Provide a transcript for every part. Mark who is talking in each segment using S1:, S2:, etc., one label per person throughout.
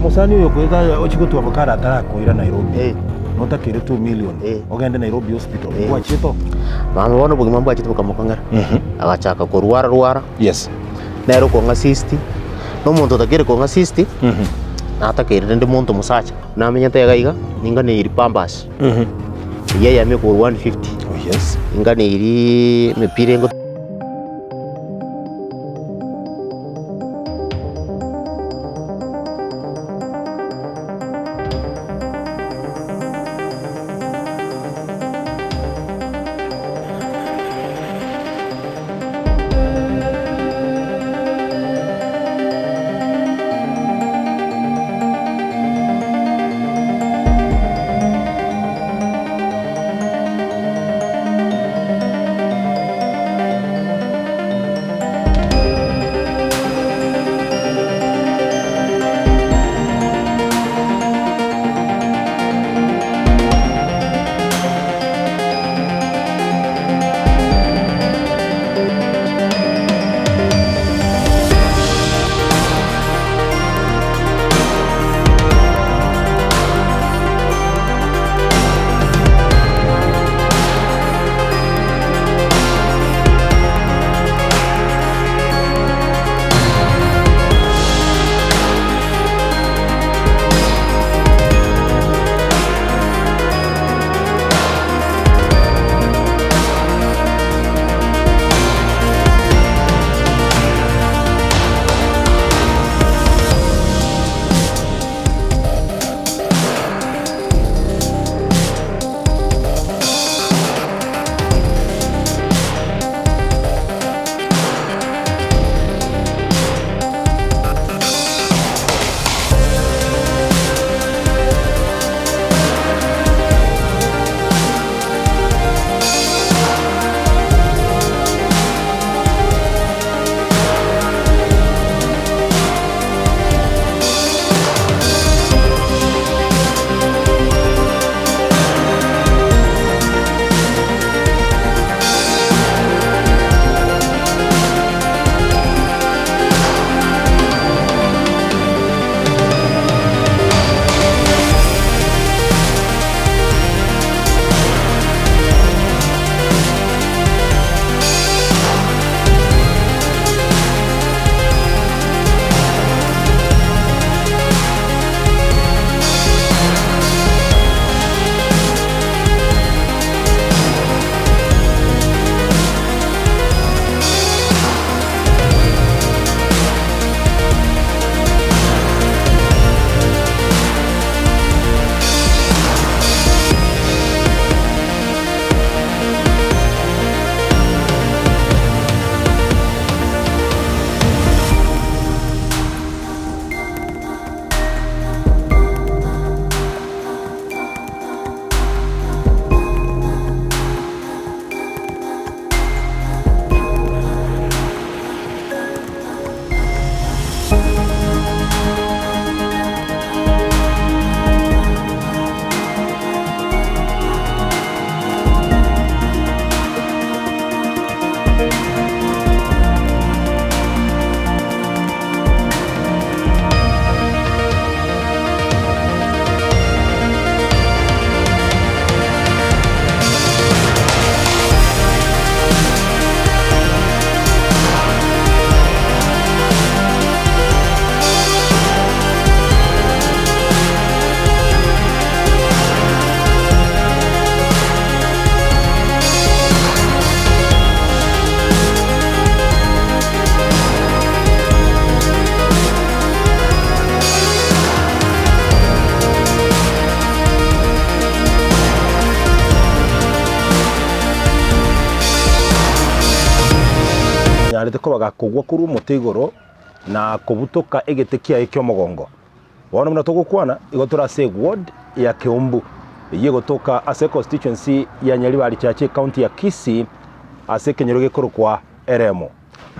S1: musani uyo kwitha uchigutu avokada atarakwira Nairobi notakire 2 million ogende Nairobi hospital gwachito
S2: mama wono bugima mbwachito bukamukongera agachaka kurwara
S1: yes
S2: nero konga 60 no muntu takire konga 60 na atakire ndi muntu musacha na menyete yagaiga ninga ni Pambas yeye amekurwa 150
S1: yes
S2: inga ni iri mipire ngo
S1: arete ko bagakugwa kuri umuti igoro na kubutoka egetekia ekyo mugongo wana muna tugukwana igo turase ward ya Kiumbu iye gotoka ase constituency ya Nyaribari chache county ya Kisii ase kenyeroge korokwa eremo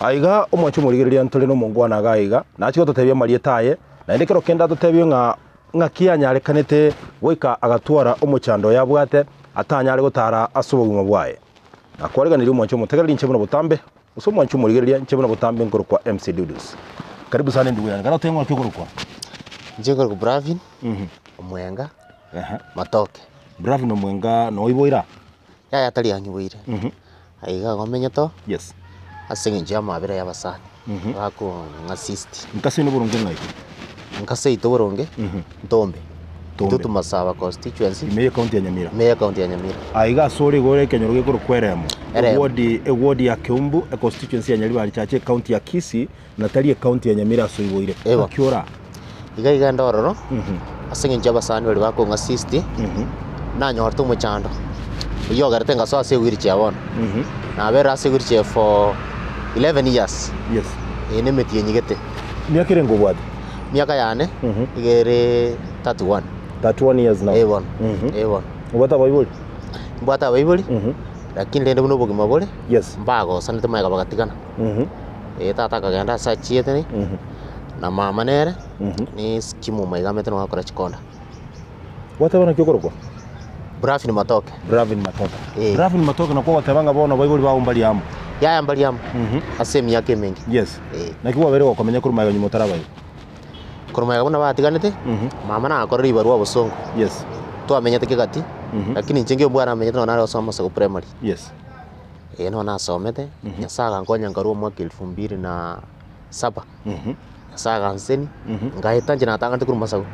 S1: aiga omwacho murigereria ntole no mungwana gaiga na chiko totebia marietaye na ndekero kenda totebio nga kianyarekanete goika agatwara omochando yabwate atanyare gotara asubuguma bwaye akwareganira omwacho mutegereri nchebona butambe usomwa nchu murigereria nchebona butambe nkorokwa MC Dudes. Karibu sana ndugu yangu. Kana tengwa kigorokwa.
S2: Njengor ku Bravin Omwenga Matoke
S1: Bravin Omwenga no iboira
S2: ya tari yanyiboire aiga gomenyeto
S1: yes
S2: asenge njama abere y'abasani bako assist
S1: nkase no burunge ngai
S2: nkase ito buronge Ntombe tutu Masaba constituency
S1: Meya county ya Nyamira aiga sore gore kenyoro gekoro kweremo ward ya Keumbu constituency ya Nyaribari chache county ya Kisii na tari county ya Nyamira so iboire akiora
S2: iga ndororo asenge njabasani bari bako assist na nyorto mu chando iyo garte ngaso ase wirche abona na bera ase wirche for 11 years
S1: yes
S2: ene meti nyigete
S1: miaka rengo bwadi
S2: miaka yane igere 31
S1: years now
S2: Ewan
S1: ubata baibuli
S2: mbata baibuli lakini lende buno bogima bole
S1: yes
S2: mbago sanete maiga bagatikana tata kagenda sa chiete ni na mama nere ni skimu maiga meteno akora chikonda
S1: wata bana kyokoroko
S2: Bravin Matoke
S1: Bravin Matoke na kwa watabanga bona baibuli ba umbali amo
S2: ya mbali amo ase miaka mengi
S1: yes na kiwa bere wakomenya kuri maiga nyumotara bayo
S2: kurumaya bona batiganete mama na akorera ibarua busongo
S1: yes
S2: to amenyete kigati lakini njenge bwana amenyete no nari osoma sa primary
S1: yes
S2: no na somete nyasaga ngonya ngaruo mwaka 2007 nyasaga nseni ngaita njina tangante kuri masago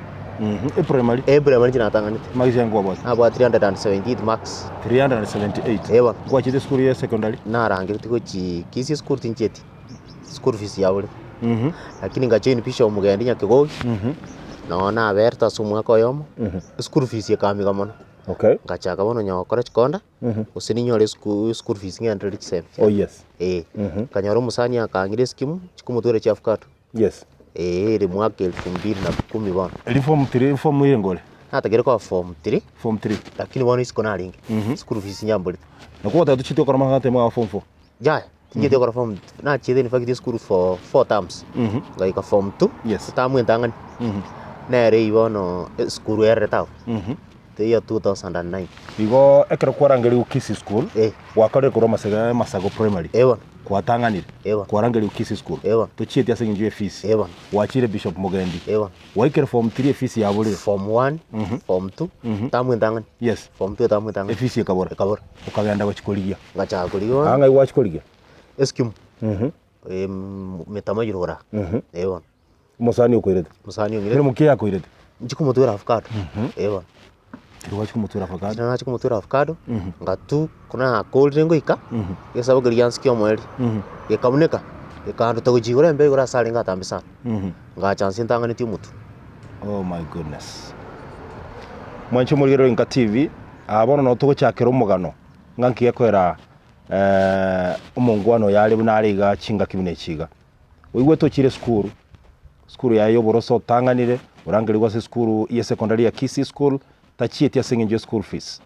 S1: primary
S2: njina tangante
S1: magisi yangu boss
S2: aba 378 max
S1: 378 kwa chite school ya secondary
S2: na rangi tiko chi kisi school tincheti school fees ya bure lakini ngacheni pisha umugendi nyakigogi naona aberta sumwaka oyomo school fees yakamiga mono
S1: okay
S2: ngachaka bono nyokora chikonda usininyore school fees ngende richsem
S1: oh yes
S2: kanyoro musani akangire skimu chikumuture cha afkato
S1: yes
S2: ri mwaka 2010 bana
S1: reform 3 reform irengole
S2: natagere kwa form 3 lakini bwana isiko nalingi school fees nyambuli
S1: nakuwa tatu chito kwa mahate mwa form 4
S2: ja tinje kwa form na chide ni fakiti school for 4 terms ngaika form 2
S1: yes
S2: tamu entangani nere ibono school ereta the year 2009
S1: igo ekero kwarangeri ukisi school wakore kuro masago primary kwa tanganire kwarangeri ukisi school tuchiete ase ngiye fees wachire bishop Mugendi waikere form 3 fees ya buri
S2: form 1 form 2 tamu entangani
S1: yes
S2: form 2 tamu entangani
S1: fees yakabora ukagenda gachikoligia
S2: ngachakoliwa
S1: anga iwachikoligia
S2: eskim metama yurora
S1: musani ukoirete
S2: ngire
S1: mukiya akoirete
S2: njikumutura avocado
S1: kirwachi kumutura avocado
S2: na chikumutura avocado ngatu kuna cold ringo ika yesabo girianski omweli yekamuneka yekandu togujigura mbe gura sali ngatambisa ngachansi ntangani ti mutu
S1: oh my goodness mwancho murigero inka TV abono no tugochakira umugano ngankiye kwera umungwano yali bunariga chinga kibune chiga wigwe tochire school ya yoboroso tanganire urangirirwa se school ya secondary ya Kisii school tachieti asengenje school fees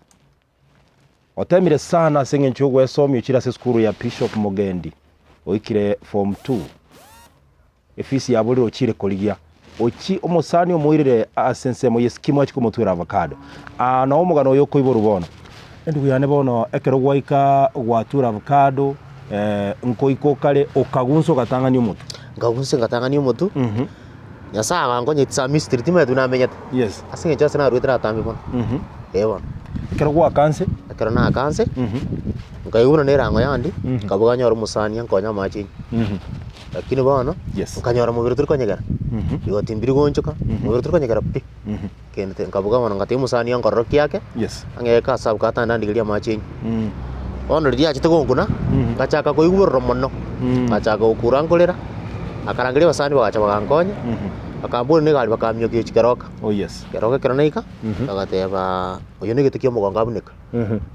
S1: otemire sana asengenje gwe somi uchira se school ya Bishop Mugendi oikire form 2 fees ya buri ochire koligia ochi omusani omuirire asensemo yeskimo achikomutura avocado na omugano yo koiboru bono endu yane bono ekero gwaika gwatura avocado nkoiko kale okagunso gatangani omutu
S2: ngagunse gatangani omutu nyasaga ngonye tsa mystery time tunamenyata
S1: yes
S2: asinge cha sana ruitra tambi bono
S1: ekero gwakanse
S2: ekero na kanse ngayuna nerango yandi kabuga nyoro musani yankonya machi lakini bono ukanyora mubiri turi konyegera yotimbiri gonchoka mubiri turi konyegera pi kende kabuga bono ngati musani yankoroki yake angeka sabu kata ndandigiria machi bono ria chitogonguna ngachaka koigurro mono ngachaka ukurangolera akarangiria basani bagacha bagankonya akambura ne gali bakamyo kichikeroka keroka keronaika agateba uyu ni gitikio mugonga abuneka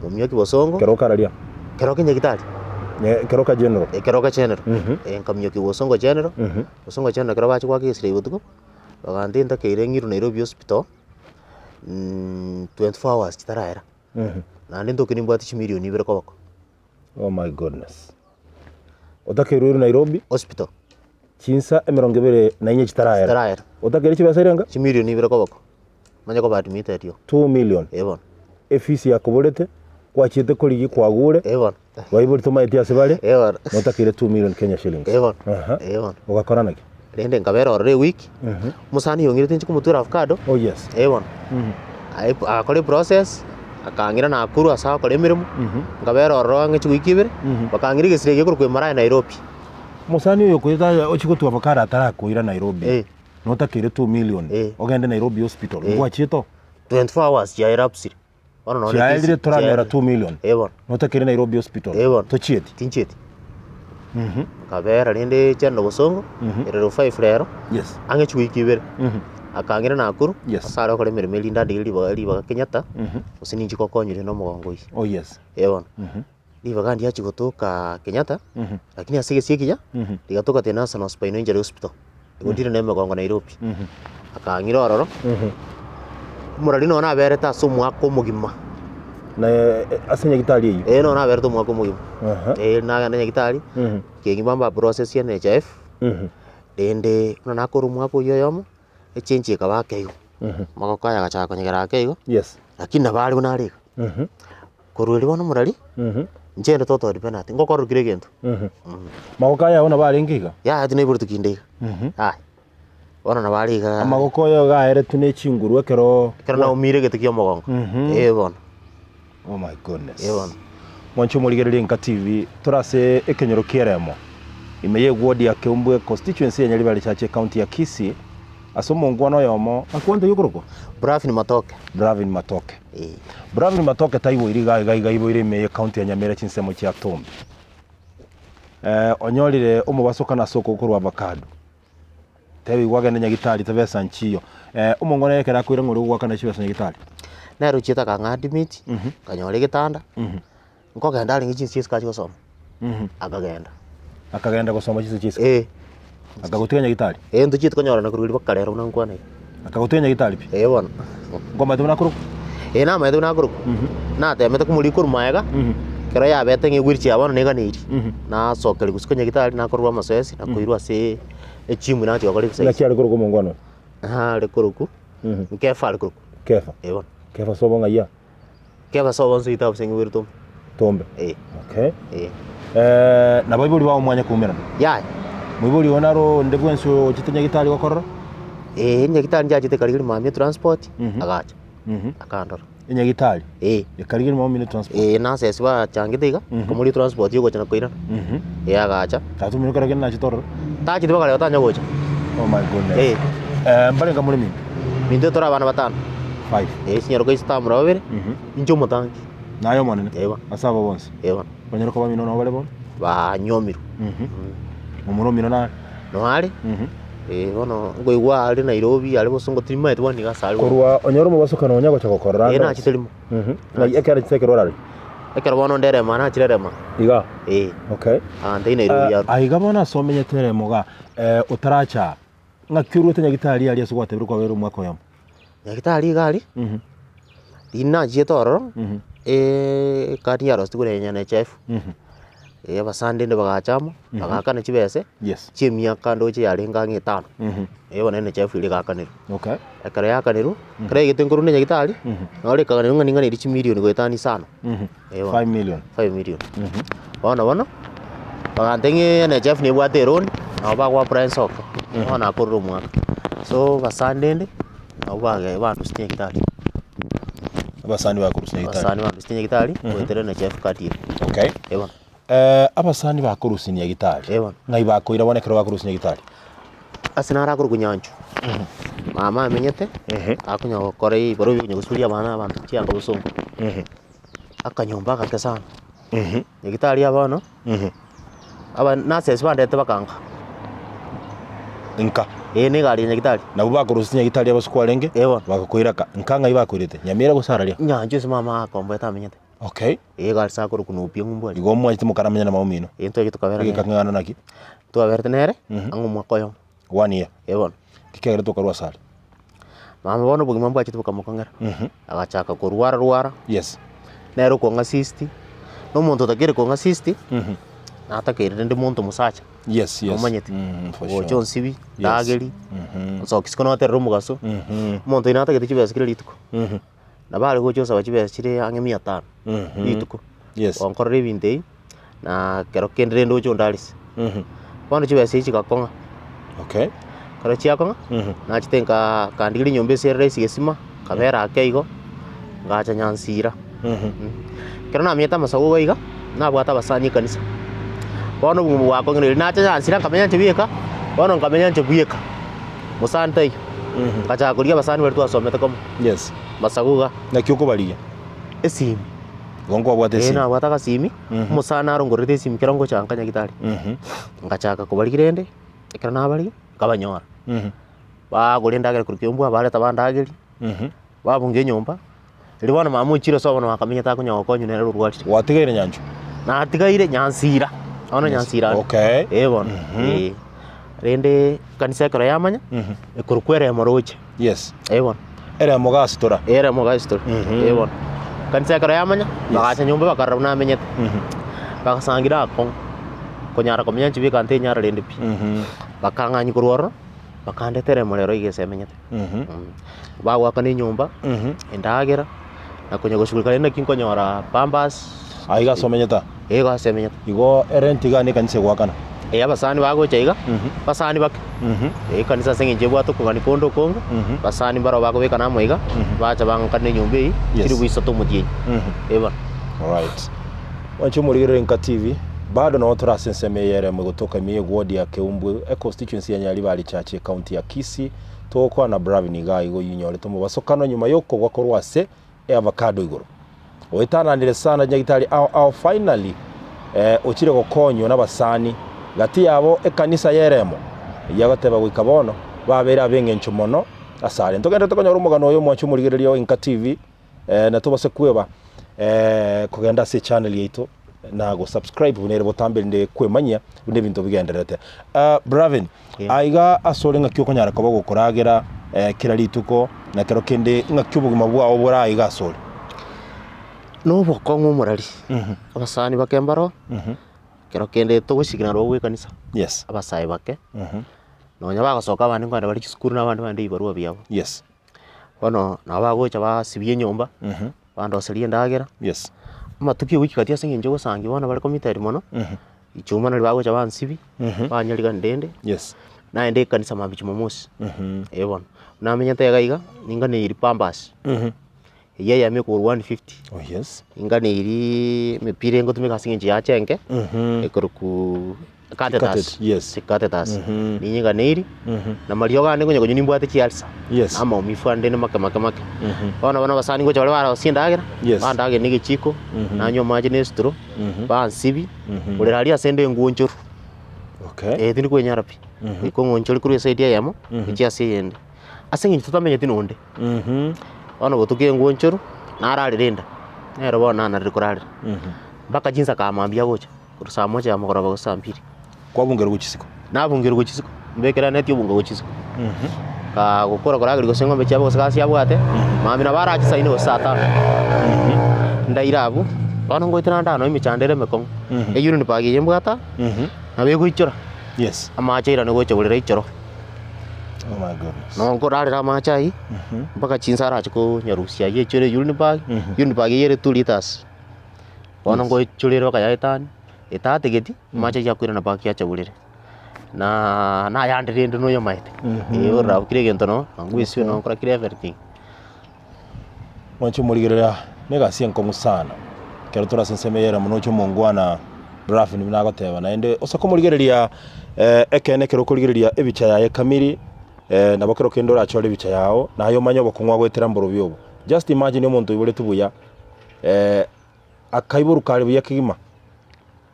S2: mumyo kibosongo keroka raria keroka nyegitari keroka general nkamyo kibosongo general bosongo general kero bachi kwa kisire ibutuko bagandinda keirengiru Nairobi hospital 24 hours kitaraera nandi ndokini mbwati milioni 2 kobako
S1: oh my goodness otakeru Nairobi
S2: hospital
S1: chinsa emeronge bere na inye chitaraera otakere chibaserenga
S2: milioni 2 kobako manya ko badmit yo
S1: 2 million efisi yakoborete kwachite koligi kwagure waibori tomaiti asebare otakere 2 million Kenya shillings
S2: Evan.
S1: ugakorana ki
S2: rende ngabera orore week musani yongire tinchi kumutura avocado
S1: Oh yes.
S2: ebona akore process akangira Nakuru asa akore mirimo ngabera ororo ngichi week ibere bakangira gisirege kurukwe mara Nairobi
S1: Musani uyo kwita ochigutu avocado atarakuira Nairobi notakire 2 million ogende Nairobi hospital ngwachito
S2: 24 hours ya erapsiri
S1: ono no chaire turanera 2 million notakire Nairobi hospital tochieti
S2: tinchieti kabera rende chendo bosongo erero 5 rero
S1: yes
S2: angechi wiki ibere akangira Nakuru asara okore mirimo linda ndiri baga Kenyatta usininji kokonyire no mugongo ici
S1: oh yes
S2: liva kandi yachi gotoka Kenyatta lakini asige siekija ligatoka tena National Spinal Injury Hospital igondire na mugongo Nairobi akangira ororo murari no na bereta sumu akomugima
S1: na asenya gitari iyo
S2: no na bereta mwako mugima na ganda gitari kengimamba process ya NHF dende no nakuru mwako yoyomo echenji kabakeigo magokaya gachako nyegera keigo
S1: yes
S2: lakini nabali bunarika korweli bono murari njende toto penalty ngokorukire gento
S1: magokaya ona bali ngiga
S2: ya ati neburu tukinde ona nabaliga
S1: amagokoyo gaere tune chinguru ekero
S2: na umire getikio mogongo bona
S1: oh my goodness bona mwancho murigereria Nka TV turase ekenyoro kieremo imeye ward ya Keumbu constituency ya Nyaribari Chache county ya Kisii asomo ngwano yomo akwonde yukuruko
S2: Bravin Matoke
S1: Bravin Matoke taiwo iriga ibo ire imeye county ya Nyamira chinsemo cha Tombe onyorire umubasoka na soko kurwa avocado tebi gwagenda nyagitari tabesa nchiyo umongona yekera kwira nguru gwakana chibesa nyagitari
S2: nero chita kangadi miti kanyore gitanda ngokenda ali ngichinsi sika chosoma
S1: akagenda gusoma chisi akagutinya nyagitari
S2: ndu chita kanyora na kururi bakarero nangwana
S1: akagutinya nyagitari pi
S2: bona
S1: ngoma tu nakuru
S2: na ma tu nakuru na temete kumuri kuru maega kero ya bete ngigwirchi abana neganiri na sokeri gusikanya gitari na kurwa masoesi na kuirwa se echimu na tyo kore
S1: na kyari kuruko mongwano
S2: le kuruku kefa le kuruku
S1: kefa kefa sobonga ya
S2: kefa sobonga sita busengi wirto
S1: Tombe okay na baibuli ba omwanya kumira
S2: ya
S1: mwibuli onaro ndegwenso chitenya gitari gokorora
S2: nyagitari njachite karigiri mami transport agacha akandora
S1: nyagitari karigiri mami transport
S2: na sesi ba changitiga komuri transport yugo chana koira agacha
S1: tatu mino karagena na chitorora
S2: tachi tibaka leo tanya gocha
S1: oh my goodness mbale ngamuri mimi
S2: minde tora bana batano
S1: 5
S2: sinyaro ko istamura babere injo mutangi
S1: nayo monene asaba bonse banyero ko bamino no bale bon
S2: ba nyomiru
S1: umuro mino na
S2: no ali bono ngoigwa ali Nairobi ali bosongo tima etwani gasali
S1: korwa onyoro mu basoka no nyago chakokorra
S2: na chitelimo
S1: na yakara chitekero rali
S2: ekero bono ndere mana chirerema
S1: iga okay
S2: ande Nairobi ya
S1: aiga bona somenye teremoga utaracha ngakiuru tenya gitari ali asugwate biri kwa weru mwako yamo
S2: gitari gali ina jetoro kati ya rosti kure nyane chef basande nde bagachamo bagakana chibese chimia kando che yali ngangi 5 bona ne chef ile gakaniro
S1: okay
S2: ekare yakaniru kare gitenguru ne gitari nore kaganiro ngani ngani richi million gwetani sana
S1: 5 million
S2: bona bagantenge ne chef ne bwate ron na bagwa price of bona akuru mwaka so basande nde abage bantu stinye gitari
S1: abasani bakurusinya gitari
S2: abasani bakurusinya gitari wetere ne chef kati
S1: okay abasani bakurusinya gitari ngai bakoira bonekero bakurusinya gitari
S2: asinara akuru kunyanju mama amenyete akunya gukora iboro byo abana abantu cyangwa busongo akanyomba kakesana gitari abana aba nase sibandete bakanga
S1: Nka
S2: ni gari nyagitari
S1: nabo bakurusinya gitari abasukwarenge bakakoiraka nkanga ibakwirite nyamira gusararia
S2: nyanju mama akomba tamenyete
S1: okay
S2: gari sakuru kunupia ngumbwa
S1: igo mwa mukaramenya na maumino
S2: into gitukabera
S1: gikangana naki
S2: tu aberte nere angumwa koyo
S1: 1 year kikagera tukarwa sari
S2: mama bono bugima mbwa chitu bukamukongera agachaka kurwara
S1: yes
S2: nero ko ngasisti no muntu takire ko ngasisti na atakire ndi muntu musacha
S1: yes
S2: umanyete ocho nsibi dageri so kisikono aterro mugaso muntu ina atakire chibesa kire lituko na bali ko chosa bachibesa chire ange 500 lituko
S1: yes
S2: onkorre binte na kero kendre ndo cho ndalis bono chibesa ichi gakonga
S1: okay
S2: karo chiako na chitenka kandigiri nyombe serere sigesima kabera akeigo ngacha nyansira kero na mieta masago gaiga na bwata basani kanisa bono bumu wako ngire na cha nyansira kamenya nchibieka bono nkamenya nchibieka musantai kacha kuria basani bari twasomete kom
S1: yes
S2: masaguga
S1: na kyuko bariya
S2: esimi
S1: gongo bwate simi
S2: na bwata kasimi musana arongorete simi kirongo chankanya gitari ngachaka kubarigirende ekera na bari kabanyora bagore ndagere kurukyombu abale tabandageri babunge nyomba ribona mamu chiro so bona makamenya ta kunya okonyu nero rwati
S1: watigaire nyanju
S2: na atigaire nyansira ona nyansira
S1: okay
S2: bona rende kanisa kara yamanya ekurukwere moroche
S1: yes
S2: bona
S1: era mogastora
S2: bona kanisa kara yamanya bagacha nyomba bakarabuna menyete bagasangira akon konyara komenya chibika ante nyara rende pi bakanganyi kurworo bakandetere morero igesemenyete bagwakana nyumba endagera na kunya gushugulika na kinkonyora pambas
S1: aiga somenyeta
S2: semenyeta
S1: igo erentiga ni kanise gwakana
S2: abasani bagocha iga basani bake kanisa sengenje bwato kugani kondo kongo basani baro bagobeka na moiga bacha bankane nyumba iyi kiri bwisato mudie eba
S1: alright wancho murigere nka TV bado no turasensemeyere mu gutoka miye ward ya Keumbu constituency ya Nyaribari Church county ya Kisii tokwa na Bravin Gaigo yinyore to mubasokano nyuma yoko gwakorwase avocado igoro oitananire sana nyagitari au finally ochire gokonyo n'abasani gati yabo ekanisa yeremo yagateba gwikabono babera abengencho mono asare ntogenda tokonyora umugano uyu mwacho murigererio Inka TV na tubase kweba kugenda se channel yeito na go subscribe bunere botambe nde kwemanya bune bintu bigenderete Bravin aiga asore nga kyoko nyara kobo gukoragera kirarituko na kero kende nga kyubugima bwawo buraiga asore
S2: no bokongo murari abasani bakembaro kero kende tugushigina ro gwikanisa
S1: yes
S2: abasai bake no nyaba gasoka abandi ngwanda bari kisukuru n'abandi bandi ibarua byabo
S1: yes
S2: bono nabagocha basibye nyomba bandoserie ndagera
S1: yes
S2: matukio wiki kati asengi njogo sangi bana bari komiteri mono ichuma na bagocha bansibi banyariga ndende
S1: yes
S2: na ende kanisa mabichi momosi ebona namenyete yagaiga ninga ni pambas yeye yame ku 150
S1: oh yes
S2: inga ni iri mepire ngo tumika singi ya chenge ekuruku katetas
S1: yes
S2: katetas ninga neiri na mario gane ngo nyoni mbwate chialsa
S1: yes
S2: ama umifande ne make bana basani ngo chole bara sindagira bandage nige chiko na nyoma je nestro bansibi urerari asende ngunjuru
S1: okay
S2: tindi kwenyara pi iko ngunjuru kuri side yamo ikiasi yende asengi tutamenye tinonde bana botuke ngunjuru narari renda nero bona na rikorari baka jinsa kamambia gocha kurusa moja ya mukora bagusambiri
S1: kwabungera gukisiko
S2: nabungera gukisiko mbekera neti ubunga gukisiko ka gukora koragiri gosengo mbe cyabo sikasi yabwate mami na barachi saine osata ndairabu bana ngo itranda no imichandere mekong eyuru ni pagi yembwata nabe guichora
S1: yes
S2: amachaira no gocha bulira ichoro
S1: oh my goodness
S2: no ngorarira amachai mpaka chinsara chiko nyarusia yechure yuru ni pagi yere 2 liters bana ngo ichurira kayaitan etate geti macha yakwira na pagi acha bulire na yandire ndo yo maite ora ukire gento no ngwisi no kora kire everything
S1: mwacho murigerera nega sienko musana kero turasensemeyera munocho mungwana Bravin binagoteba na ende osako murigereria ekene kero kurigereria ebicha yaye kamiri nabo kero kendo rachore ebicha yao nayo manyo bokungwa gwetera mboro byobo just imagine umuntu ibure tubuya akaiburu kare buya kigima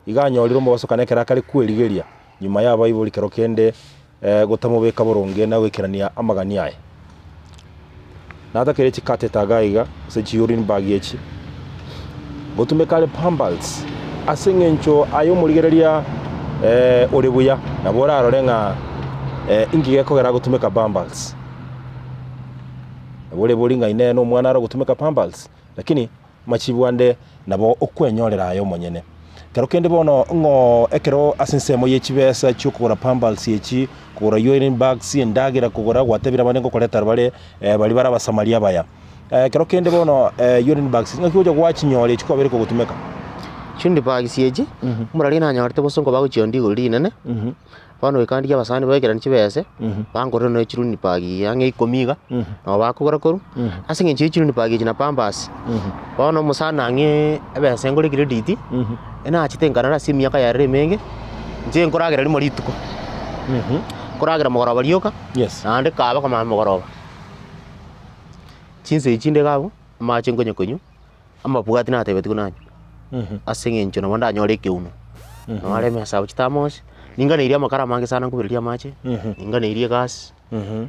S1: iganyoriro mu basokane kera kare kwerigeria nyuma yaba iburi kero kende gutamubeka boronge na wekerania amagani yaye nada kere chikate tagaiga se chiurin bagiechi gutumekale pambals asengencho ayo murigereria orebuya na bora arorenga ingige kogera gutumeka pambals bore boringa ine no mwana aro gutumeka pambals lakini machibwande nabo okwenyorera ayo monyene kero kende bono ngo ekero asensemo yechibesa cyukura pambals yechi kugura urine bags endagira kugura gwatebira banengo koleta bale bali bara basamaria baya kero kende bono urine bags ngakyoje gwachinyore chiko bere ko gutumeka
S2: chundi pagisieji murari na nyorte bosongo baguchiondi gori nene bano ikandi abasani bagekera nchibese bangorero no chiruni pagi yange ikomiga no bakugora koru asinge chiruni pagi na pambas bano musana nge ebese ngore credit ena achitengana na simu yaka yarere menge nje nkoragera ri morituko koragera mogoroba rioka ande kaba kama mogoroba chinse ichinde gabo mache ngonye konyu amabwati na tebeti kunanya asinge ncho na wanda nyore keuno no ale mesa uchitamos ninga neiria makara mange sana kubiriria mache ninga neiria gas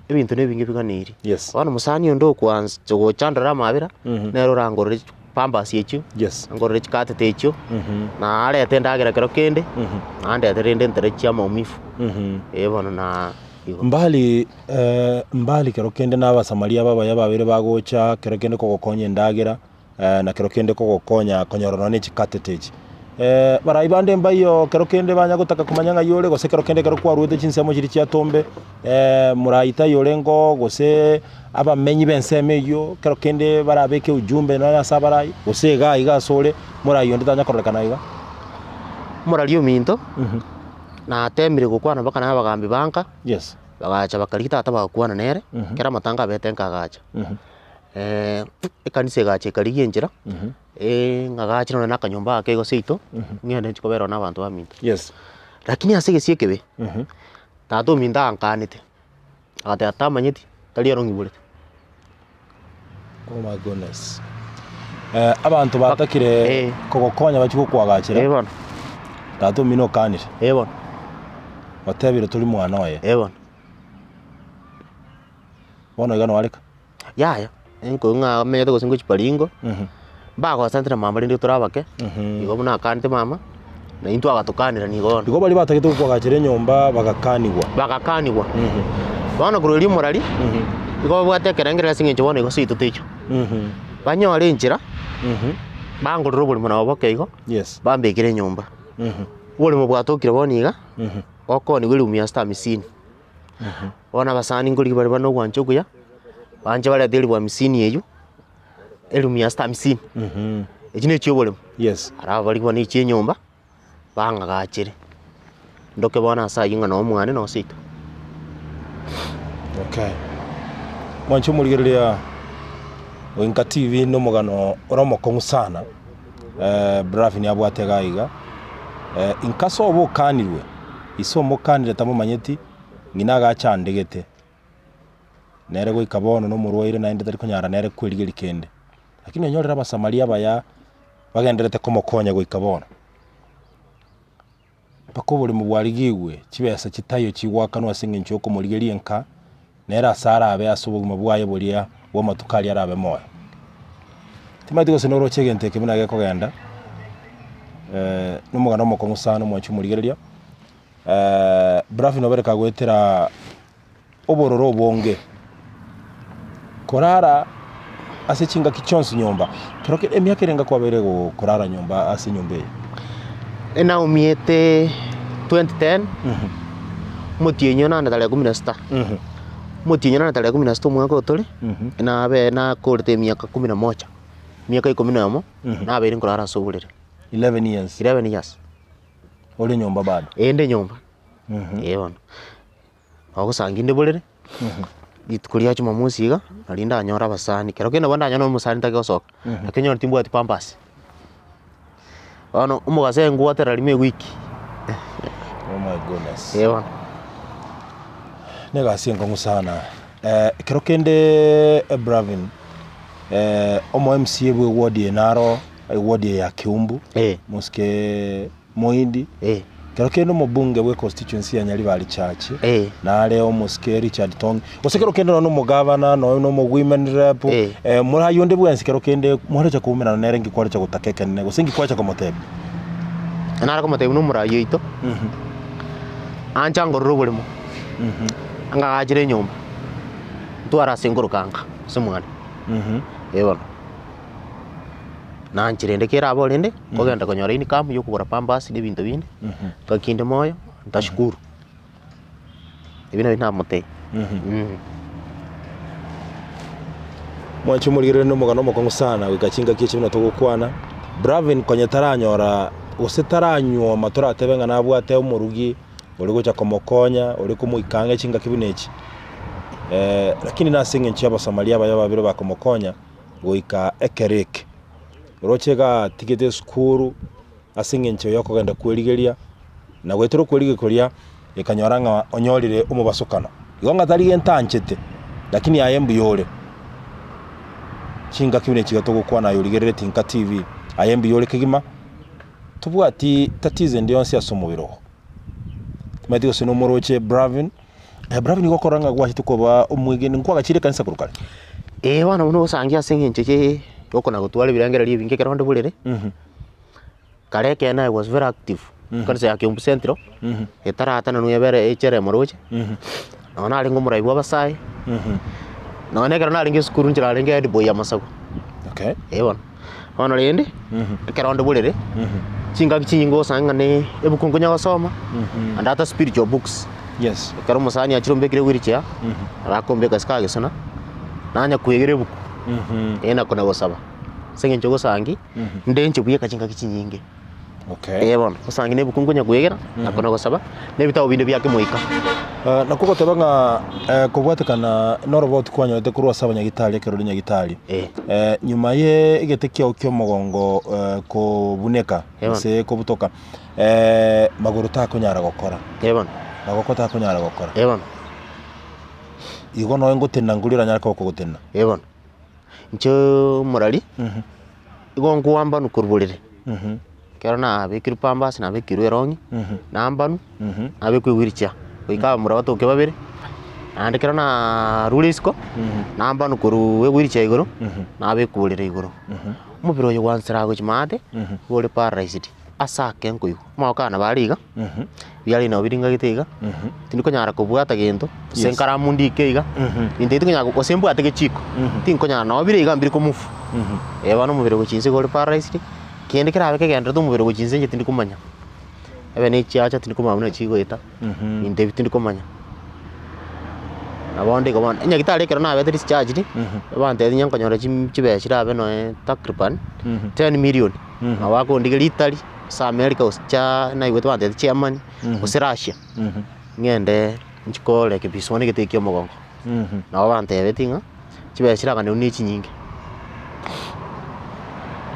S2: ebintu nebingi biganiri bano musani ondo kwanza chogo chandara mabira nero rangorere pamba siechu ngorere chikatete echo na ale atendagera kero kende ande aterende ntere chiama umifu bono na
S1: mbali kero kende na abasamaria baba yababire bagocha kero kende kogokonya endagera na kero kende kogokonya konyorona ne chikateteji baraibande mbayo kero kende banya gutaka kumanyanga yore gose kero kende kero kwaruete chinsemo chiri chia tombe muraita yorengo gose abamenyi benseme yo kero kende barabeke ujumbe na sabarai gose ga igasore murayo ndanya korekana iga
S2: murario minto na temire gukwana bakana abagambi banka bagacha bakarita atabakwana nere kera matanga betenka gacha ekanise gache kariye njira ngagacha no nakanyumba akego seito ngene chikobero na abantu baminto lakini asege siekebe tato minda ankanite ate atamanyiti taliero ngibulete
S1: oh my goodness abantu batakire kogokonya bachiko kwagachira
S2: bono
S1: tato mino kanire
S2: bono
S1: watebire tuli mwana oye bono igano walika
S2: ya enko nga meto gosingo chiparingo bago santra mama ndi turabake igo muna kante mama na into agatukanira ni gono
S1: igo bali batakite kwagachira nyomba bagakanigwa
S2: bono kururi morari igo bwatekerengera singe chobone igo situ ticho banyore njira bangororo buli muna oboke igo bambekire nyomba buli mu bwatokire boniga okoni wili umia sta misini bona basani nguri bari bano gwanchokuya banje bari adeli bwa misini eyo elumia sta misini ejine chiyo bole ara bari bwa ni chiye nyomba banga gachire ndoke bona sa yinga no mwane no sito
S1: mwancho murigereria Winka TV no mugano oromokongu sana Bravin yabwate gaiga inkaso obo kanirwe isomo kanire tamo manyeti ngina gachandegete nere goikabono no murwaire na inde tari kunyara nere kwirigeri kende lakini onyorera abasamaria baya bagenderete komokonya goikabono pakobole mu bwarigigwe kibesa kitayo kiwaka no asinge nchoko murigeri enka nere asara abe asubuguma bwaye bolia wo matukali arabe moyo timati go senoro chegente kemina ge kogenda no mugano mokongu sana mwanchu murigereria Bravin obereka gwetera obororo bonge korara ase chinga kichonsi nyomba pero ke emia kerenga kwabere go korara nyomba ase nyombe
S2: ena umiete 2010 mutienyo na ndale 16 mutienyo na ndale 16 mwaka otole na abe na korte miaka 11 miaka 11 na abe nkorara sobulere 11 years
S1: ole nyomba bado
S2: ende nyomba bono ago sanginde bolere itukuria chuma musiga alinda anyora basani kero kenda banda anyona musani take osoka akenyo timbu ati pampas ano umugase nguatera lime wiki
S1: oh my goodness
S2: bono
S1: nega siengo sana kero kende Bravin omo MCA bwe wodi enaro wodi ya Kiumbu muske Moindi kero kendo mubunge bwe constituency ya Nyaribali Church na leo muske Richard Tong osekero kendo no mugavana no women rep murayonde bwensi kero kende muharecha kuumena nere ngikwarecha gutakeke nego singi kwacha komotebe
S2: anara komotebe no murayo ito anja ngororo bulimo anga gajire nyomba twara singurukanga semwana bono na nchirende kera abolende kogenda konyora ini kamu yokugura pambas ne bintu bindi kakinde moyo ntashukuru ibina bina mote
S1: mwancho murigere no mugano mokongo sana wikachinga kiche bino togokwana Bravin konye taranyora usitaranywa matora atebanga nabwate umurugi uri gocha komokonya uri kumuikange chinga kibunechi lakini nasinge nchaba Somalia baya babiro bakomokonya goika ekereke rochega tikete skuru asinge ncho yoko genda kweligeria na gwetero kweligekoria ikanyoranga onyorire umubasukano igonga tari entanchete lakini ayembu yole chinga kibunechi gatogo kwa na yoligerere tinka TV ayembu yole kigima tubwati tatize ndiyonse asomubiro tumati gose no moroche Bravin Bravin gokoranga gwa hitukoba umwigeni nkwa gachire kanisa kurukale
S2: wana uno sangia singe ncheche yoko na gutwale birangera libinge keronde bulere kareke na was very active kanisa ya Kiumbu Central etara atana no yabere echere moroche naona alingo muraibu abasai naone kerana alinge skuru njira alinge head boy ya Masago wana rende keronde bulere chinga kichingo sanga ne ebukungunya wasoma and other spiritual books karo musani achirombe kire wiricha arakombe kaska gesona nanya kwegere buku ena kona gosaba senge njogo sangi ndenche buye kachinga kichinyinge bona usangi ne bukungunya kwegera nakona gosaba ne bitabo binde byake moika
S1: nakuko tebanga kubwatekana norobot kwanya te kurwa saba nyagitali kero nyagitali nyuma ye igetekya okyo mogongo ko buneka se ko butoka maguru tako nyara gokora magokota ko nyara gokora igono engutena ngulira nyara ko gutena ncho morali igongo wamba nukurbulire kero na bekiru pambas na bekiru erongi na ambanu na bekwiricha kuika murabato ke babere ande kero na rulisko na ambanu kuru we wiricha igoro na bekurire igoro mubiro yo wansira go chimate bole parasite asake nkuyu mwakana bariga byali no biringa gitega tiniko nyara kubwata gento senkara mundi keiga inde tinko nyara osembu atege chiko tinko nyara no biriga mbiri ko mufu bano mubiro go chinse gole parasite kende kerabe kegenda to mubiro go chinse nje tiniko manya ne chiacha tiniko mamuna chigo eta inde tiniko manya abonde ko ban enya gitale kero na battery charge ni bante nyanko nyora chibeshira no takriban 10 million awako ndigeli Italy sa America uscha na iwetu bante chairman usirashia ngende nchikole ke bisone getekyo mogongo na bante betinga chibeshira kana unichi nyingi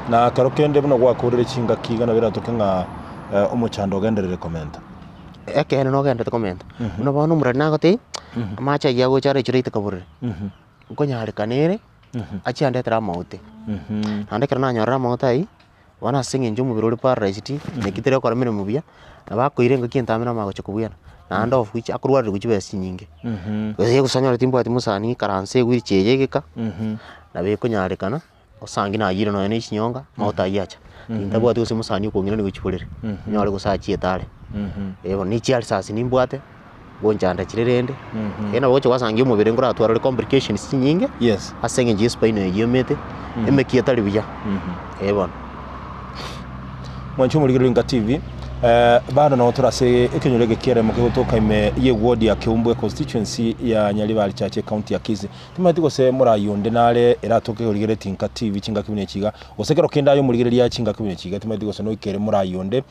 S1: na karokende buno gwakorere chinga kiga na bira tokenga umuchando genderere comment
S2: ekene no gende comment uno bano murana gote amacha yago chare chirite kabure uko nyare kanere achi ande tra maute ande kana nyora mautai wana singe njumu birori parasite nekitere kwa mire mubia abako irenga kintamira mago chokubuyana na ando of which akurwari kuchibesi nyinge weze kusanya timbo ati musani karanse gwiri cheyegeka na beko nyare kana osangi na yiro no ene chinyonga mauta yacha ndabo ati usimusani uko ngina ni kuchipulire nyore kusachi etale ni chiali sasi nimbwate bonjanda chirerende ena boche wasangi umubire ngora atwara complications nyinge asenge nje spine yemete emekieta libiya bona
S1: mwanchu muri Ringa TV bado na otorase ekenyurege kere mukigotoka ime ye ward ya Kiumbu constituency ya Nyaribari chache county ya Kisii timati gose murayonde nare eratoke urigere tinka TV chinga kibune chiga osekero kenda yo murigere ya chinga kibune chiga timati gose no ikere murayonde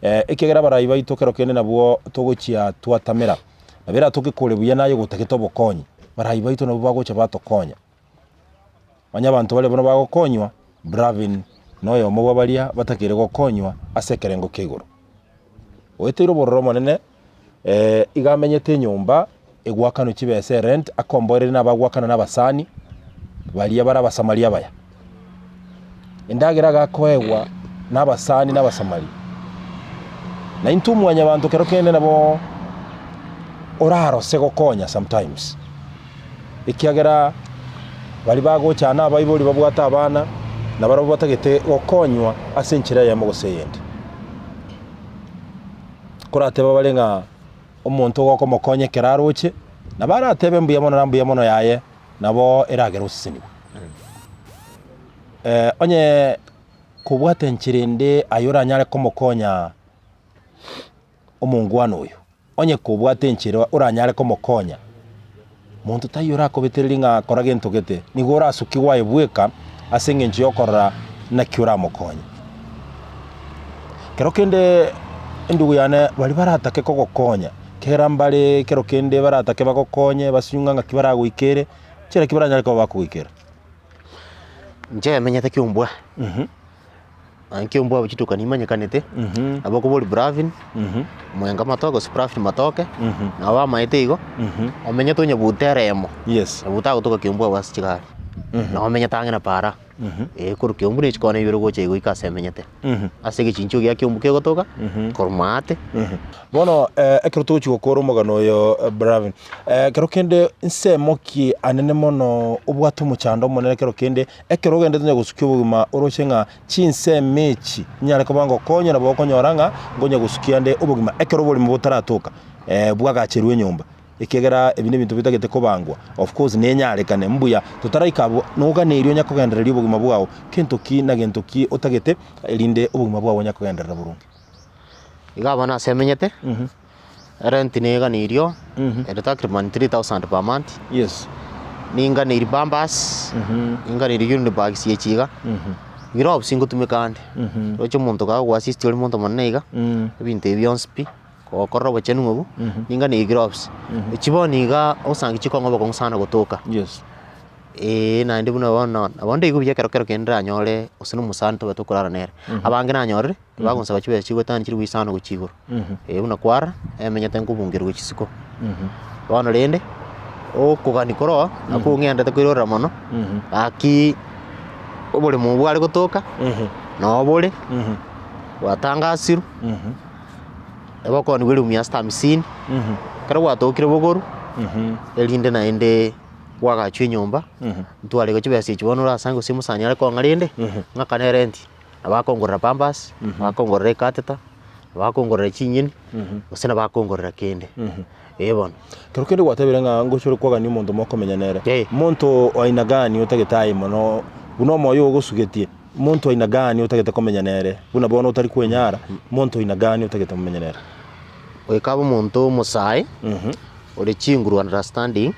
S1: ekegera barayiba itokero kende nabo togochia twatamera nabera toke kole buya nayo gutakito bokonyi barayiba ito nabo bagocha batokonya banya bantu bale bono bagokonywa Bravin noyo mo babalia batakire gokonywa asekere ngo kegoro wetero bororo monene igamenyete nyumba egwakano kibese rent akomborere nabagwakana nabasani balia barabasamalia baya endagera gakoegwa nabasani nabasamali na intumwanya abantu kero kende nabo oraro segokonya sometimes ikiagera bali bagocha na bayiboli babwata abana na barabo batagete gokonywa asenchira ya mogoseyende kurateba balenga omuntu goko mokonye keraroche na baratebe mbuya mono yaye nabo eragera usini onye kubwate nchirinde ayora nyale komokonya omungwano uyu onye kubwate nchiro uranyale komokonya muntu tayora kobeteriringa koragento gete nigora asukigwa ebweka asenge nchi okora na kiura mokonya kero kende ndugu yane bali baratake kogokonya kera mbale kero kende baratake bagokonye basinyunga nga kibara gwikere kera kibara nyariko bakugikera
S2: nje menyete kiumbwa kiumbwa bachituka nimanyekanete abako boli Bravin mwenga matoke Sprafin matoke na wa maite igo omenye to nyabuteremo
S1: yes
S2: abuta gutuka kiumbwa basichigari na omenye tange na para kuru kiumbu ni chikone ibiro goche igo ikasemenyete ase gichincho gya kiumbu ke gotoka kormate
S1: bono ekero tuchi gukora umugano yo Bravin kero kende nsemoki anene mono ubwatu muchando monene kero kende ekero gende tunya gusukya ubugima oroshenga chinse mechi nyare kubango konya na bokonyoranga ngonya gusukya nde ubugima ekero boli mu butaratoka bwagacherwe nyumba ikegera ebine bintu bitagete kobangwa of course nenyarekane mbuya tutaraikabo nuganirio nyakugendereria ubugima bwao kintuki na gentuki utagete linde ubugima bwao nyakugenderera burungi
S2: igaba na semenyete rent neganirio takriban 3000 per month
S1: yes
S2: ninganiri bambas inganiri unit bags yechiga giro singutumikande ocho muntu ga assist oli muntu maneiga ebintu ebyonspi kokorro bachenu ngobu ninga ni grops chiboni ga osangi chikongo bako sana gotoka
S1: yes
S2: na ndi buna wana abonde igu byakero kero kendra nyole osino musanto batokurara nere abange na nyore bagonsa bachibe chigotani chiri wisano guchigoro buna kwara emenyete nkubungirwe chisiko bana rende okugani koro nakungenda takwirora mono aki obole mu bwari gotoka no bole watangasiru abako ni wele umyasta 50 kara watokire bogoru elinde na ende wagachwe nyumba ntwale go chibese chibonora sango simu sanyale ko ngarinde ngakane rent abakongorera pambas abakongorera kateta abakongorera chinyini osena bakongorera kende ebona
S1: kero kende gwatabira nga ngochore kwaga ni muntu mokomenya nere muntu aina gani utagetaye mono buno moyo gosugetie muntu aina gani utageta komenya nere buna bono utari kwenyara muntu aina gani utageta komenya nere
S2: oikabo muntu musai ore chinguru understanding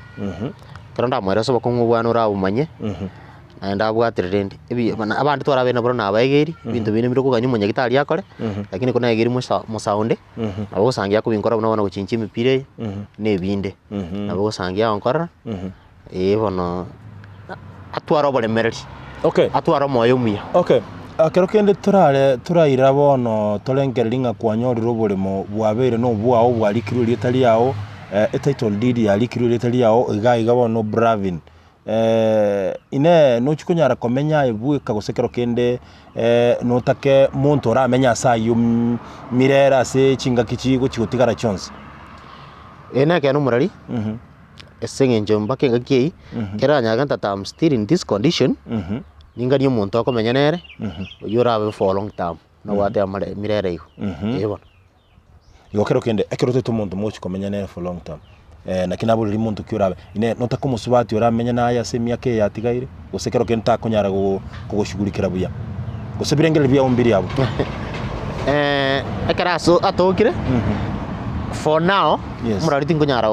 S2: karanda mwera so bakongo bwana ora umanye anda bwatirende ebi abandi twara bene bro nabayegeri bintu bine biro kuganya umunya gitari yakore lakini kuna yegeri musaunde abo sangia kubinkora buna guchinchi imipire nebinde abo sangia onkora bono atwara bole mereri
S1: okay
S2: atwara moyo muya
S1: okay kero kende turaira bono tolengereringa kwanyoriro bulimo bwabere no bwao bwalikirwe litali yao title deed ya likirwe litali yao igaiga bono Bravin ine no chikunyara komenya ebu kagosekero kende no take muntu ramenya sayu mirera se chinga kichigo chigotigara chonse
S2: ena ke no murari esenge njomba ke ngaki kera nyaga tata I'm still in this condition ninga ni muntu akomenya nere yurabe for long time no wate amare mirere iho yebona
S1: igokero kende ekero teto muntu mochi komenya nere for long time na kinabo ri muntu kyurabe ine no takumusubati uramenya na ya semia ke yatigaire gusekero kenta kunyara kugoshugurikira buya gusebirengere bya ombiri abo
S2: ekara so atokire for now murari tinkunyara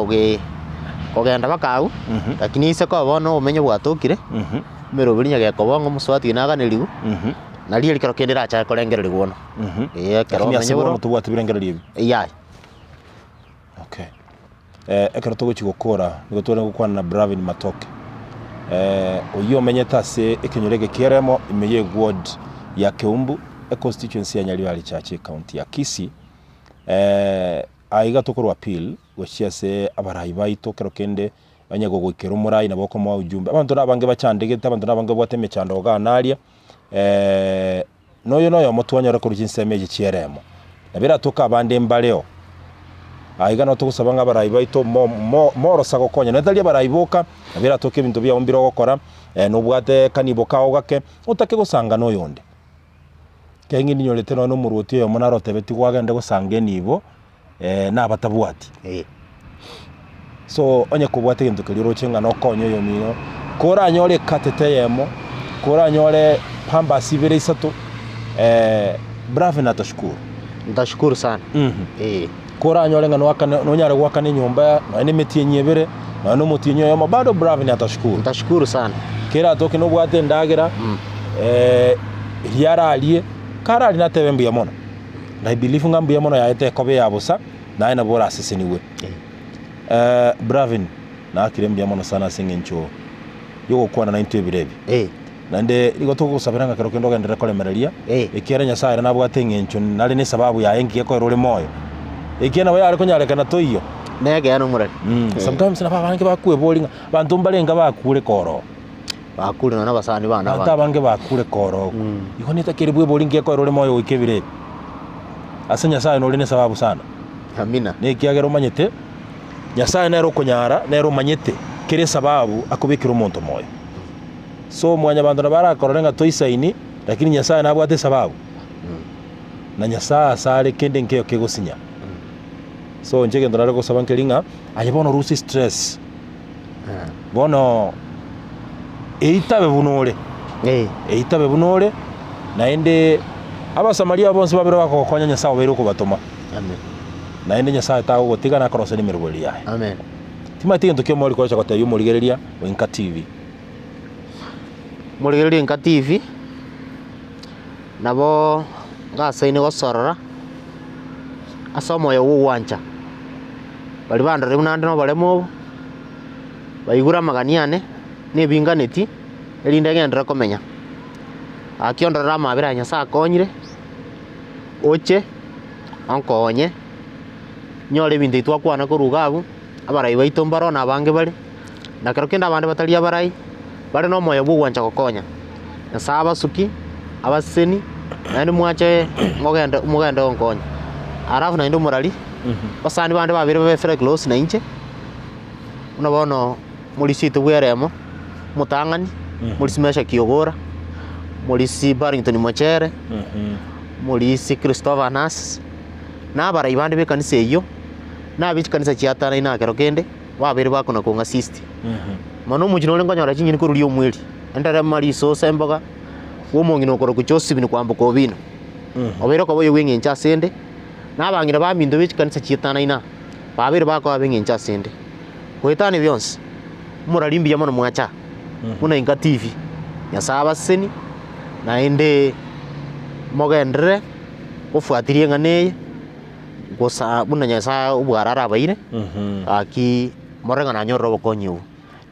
S2: ogenda bakau lakini ise ko bono umenye bwatokire mero birinya ge kobongo muswati naganirigu na liye likero kendera cha kolengereri gono kero menye bro
S1: tubwati birengereri ibi
S2: yeah
S1: okay ekero togo chigokora nigotore gukwana na Bravin matoke oyo menyeta se ekenyorege kieremo imeye ward ya Keumbu constituency ya Nyaliwali Chache county ya Kisii aiga tokorwa appeal gochia se abarayi baito kero kende banyego gwikera umurai na boko mwa ujumbe abantu nabange bacandegeta abantu nabange bwateme chando ganaria noyo mutwanyora ko rukinsemeje kieremo nabira toka abande mbaleo aiga no tugusaba ngabarayi baito morosa gokonya natali abarayi boka nabira toke bintu bya ombiro gokora no bwate kanibo kawo gake utake gusanga no yonde kengi ninyorete no muruti yo monarote beti gwagende gusange nibo nabatabwati so onye kubwate kintu kiriro chenga no konyo yo mino kora nyore katete yemo kora nyore pamba sibere isatu Bravin atashukuru
S2: sana
S1: kora nyore ngano wakane no nyare wakane nyumba no ene meti nyebere no muti nyoyo bado Bravin atashukuru
S2: sana
S1: kera toke no bwate ndagira yara aliye kara ali natebe mbuya mona na I believe ngambu ya mono yaete kobe ya busa na ina bora sisi niwe Bravin na akirembia mono sana singencho yuko kwa na into ebirebi nande ligoto kusabiranga kero kendo gendera kolemereria ikere nyasaye na bwate ngencho nali ni sababu ya engi ko ruri moyo ikiena we ari kunyarekana to iyo
S2: nege yano murari
S1: sometimes na babange bakue bolinga bantu mbalenga bakure koro
S2: bakure na basani bana
S1: ata bange bakure koro iko nitakiri bwe bolinga ko ruri moyo ikebire ase nyasaye no line sababu sana
S2: amina
S1: ne kiagero manyete nyasaye nero kunyara nero manyete kire sababu akubikira umuntu moyo so mwanya bantu nabara kororenga toisaini lakini nyasaye nabwate sababu na nyasaye asale kende nkeo kegusinya so njege ndonare gusaba nkelinga ayibono rusi stress bono eitabe bunore na ende abasamaria bonse babiro bakokonya nyasaye bero kubatuma
S2: amen
S1: na ende nyasaye tago gotiga na korose ni mirugoli yahe
S2: amen
S1: timati ngento kyo mori kocha kote yumurigereria Inka TV
S2: murigereria Inka TV nabo gasaine gosorora asomo yo wanja bali bandore munande no balemo bayigura maganiane ne binganeti elinde gendera komenya akiondora mabira nyasa konyire oche ankonye nyore bindi twakwana kurugabu abarai baito mbaro na bange bali na kero kenda bande batalia barai bali no moyo bugwanja kokonya nyasa abasuki abaseni nani mwache mugenda onkonya arafu na ndo morali basani bande babire befere close na inche unabono mulisito bweremo mutangani mulisimesha kiogora mulisi Barrington Mochere mulisi Christopher Nas na barai bande be kanisa iyo na bichi kanisa chiatana ina kero kende babire bakona ko assist mano mujino lengo nyara chinyini ko ruliyo mwili endara mari so semboga wo mongino ko kuchosi binu kwambo ko bino obero ko boyo wengi ncha sende na bangira ba mindo bichi kanisa chiatana ina babire bako abengi ncha sende koitani byonse muralimbi ya mono mwacha una Inka TV nyasaba seni na ende mogendere ofuatirie ngane gosa buna nyasa ubwarara baire aki morenga na nyoro bokonyu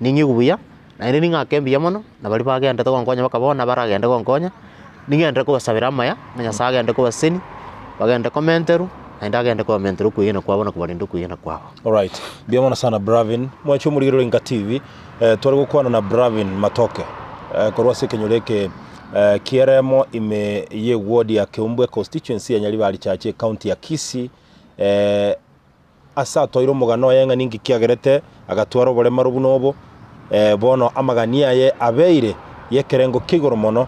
S2: ningi gubuya na ende ninga kembi ya mono na bali bagenda to konkonya bakabona baragenda konkonya ningenda ko basabira maya na nyasa agenda ko baseni bagenda komenteru enda agenda komenteru kuyena kwabona kubarindu kuyena kwabo.
S1: All right, biamona sana Bravin mwacho murigiro Inka TV twari gukwana na Bravin Matoke korwa sekenyoleke kieremo ime ye ward ya Keumbwe constituency ya Nyaribari chache county ya Kisii asa toiro mugano yenga ningi kiagerete agatwaro bole marubunobo bono amagania ye abeire yekerengo kigoro mono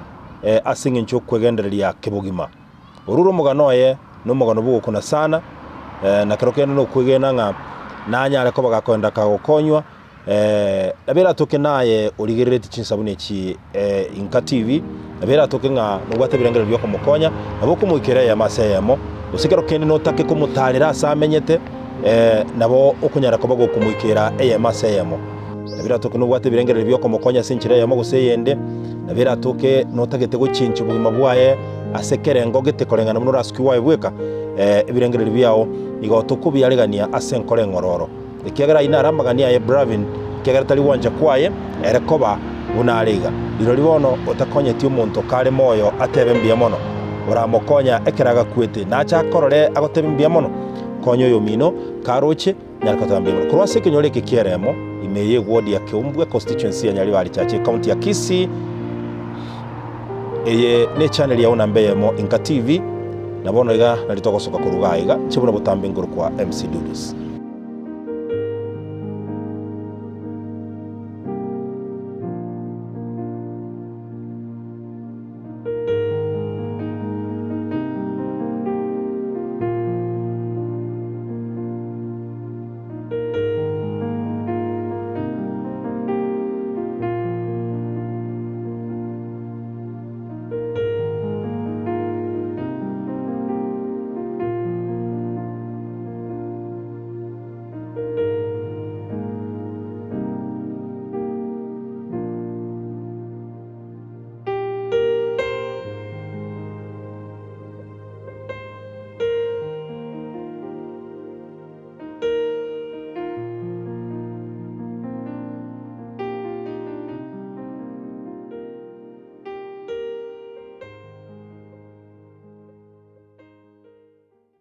S1: asinge ncho kwegendereria kibugima ururo mugano ye no mugano bugo kuna sana na kerokene no kwegena nga nanyare ko bagakonda kagokonywa nabera toke naye urigirete chinsabune chi Inka TV nabera toke nga nubate birengere byo kumukonya nabo kumwikere ya maseyemo usikero kene no take kumutarira asamenyete nabo okunyara ko bago kumwikera ya maseyemo nabera toke nubate birengere byo kumukonya sinchire ya moguseyende nabera toke no tagete go chinchi bugima bwaye asekere ngogete korengana munura asiki waye bweka ibirengere byao igotuko byaregania asenkore ngororo ikiagera ina ramagania ya Bravin kiagera tali wanja kwaye erekoba unariga liro libono utakonyeti umuntu kale moyo atebe mbia mono uramokonya ekeraga kwete nacha korore agotebe mbia mono konyo yo mino karoche nyarikotambia mono kurwa sekenyoleke kieremo imeye ward ya Keumbwe constituency ya Nyaribari chache county ya Kisii eye ne channel ya unambeyemo Inka TV nabono iga nalitogosoka kurugaiga chibuna butambe nguru kwa MC Dudus.